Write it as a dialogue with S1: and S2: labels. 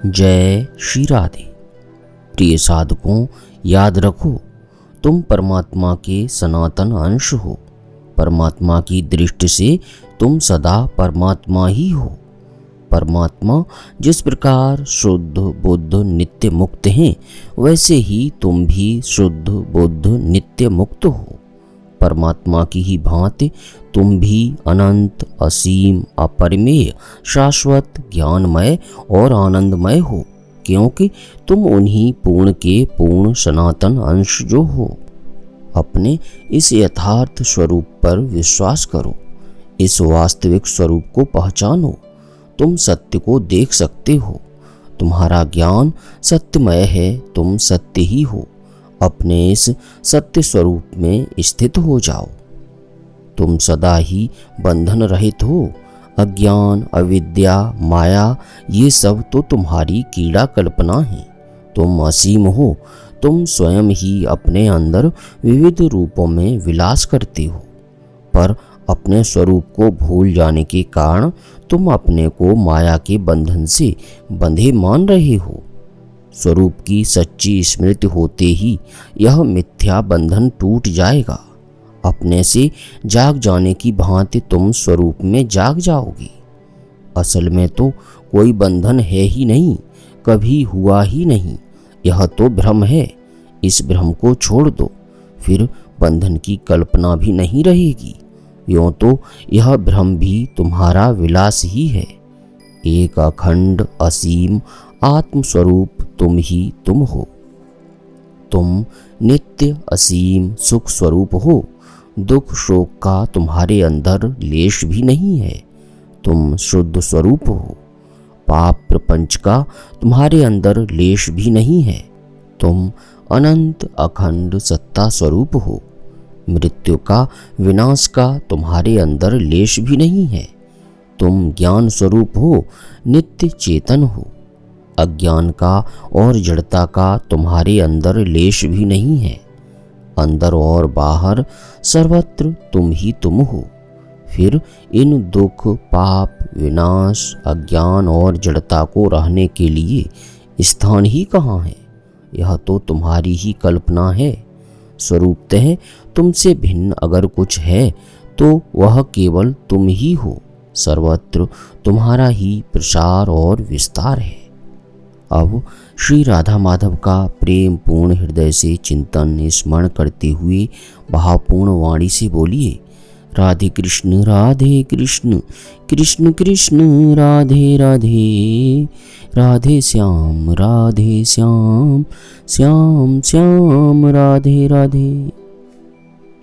S1: जय श्री राधे। प्रिय साधकों, याद रखो, तुम परमात्मा के सनातन अंश हो। परमात्मा की दृष्टि से तुम सदा परमात्मा ही हो। परमात्मा जिस प्रकार शुद्ध बुद्ध नित्य मुक्त हैं, वैसे ही तुम भी शुद्ध बुद्ध नित्य मुक्त हो। परमात्मा की ही भांति तुम भी अनंत, असीम, अपरिमेय, शाश्वत, ज्ञानमय और आनंदमय हो, क्योंकि तुम उन्हीं पूर्ण के पूर्ण सनातन अंश जो हो। अपने इस यथार्थ स्वरूप पर विश्वास करो। इस वास्तविक स्वरूप को पहचानो। तुम सत्य को देख सकते हो। तुम्हारा ज्ञान सत्यमय है। तुम सत्य ही हो। अपने इस सत्य स्वरूप में स्थित हो जाओ। तुम सदा ही बंधन रहित हो। अज्ञान, अविद्या, माया, ये सब तो तुम्हारी कीड़ा कल्पना है। तुम असीम हो। तुम स्वयं ही अपने अंदर विविध रूपों में विलास करते हो, पर अपने स्वरूप को भूल जाने के कारण तुम अपने को माया के बंधन से बंधे मान रहे हो। स्वरूप की सच्ची स्मृति होते ही यह मिथ्या बंधन टूट जाएगा। अपने से जाग जाने की भांति तुम स्वरूप में जाग जाओगे। असल में तो कोई बंधन है ही नहीं, कभी हुआ ही नहीं। यह तो भ्रम है। इस भ्रम को छोड़ दो, फिर बंधन की कल्पना भी नहीं रहेगी। यूं तो यह भ्रम भी तुम्हारा विलास ही है। एक अखंड, असीम आत्म स्वरूप तुम ही तुम हो। तुम नित्य, असीम सुख स्वरूप हो। दुख शोक का तुम्हारे अंदर लेश भी नहीं है। तुम शुद्ध स्वरूप हो। पाप प्रपंच का तुम्हारे अंदर लेश भी नहीं है। तुम अनंत अखंड सत्ता स्वरूप हो। मृत्यु का, विनाश का तुम्हारे अंदर लेश भी नहीं है। तुम ज्ञान स्वरूप हो, नित्य चेतन हो। अज्ञान का और जड़ता का तुम्हारे अंदर लेश भी नहीं है। अंदर और बाहर सर्वत्र तुम ही तुम हो। फिर इन दुख, पाप, विनाश, अज्ञान और जड़ता को रहने के लिए स्थान ही कहाँ है? यह तो तुम्हारी ही कल्पना है। स्वरूपतः तुमसे भिन्न अगर कुछ है तो वह केवल तुम ही हो। सर्वत्र तुम्हारा ही प्रसार और विस्तार है। अब श्री राधा माधव का प्रेम पूर्ण हृदय से चिंतन स्मरण करते हुए भावपूर्ण वाणी से बोलिए, राधे कृष्ण कृष्ण कृष्ण राधे राधे, राधे श्याम श्याम श्याम राधे राधे।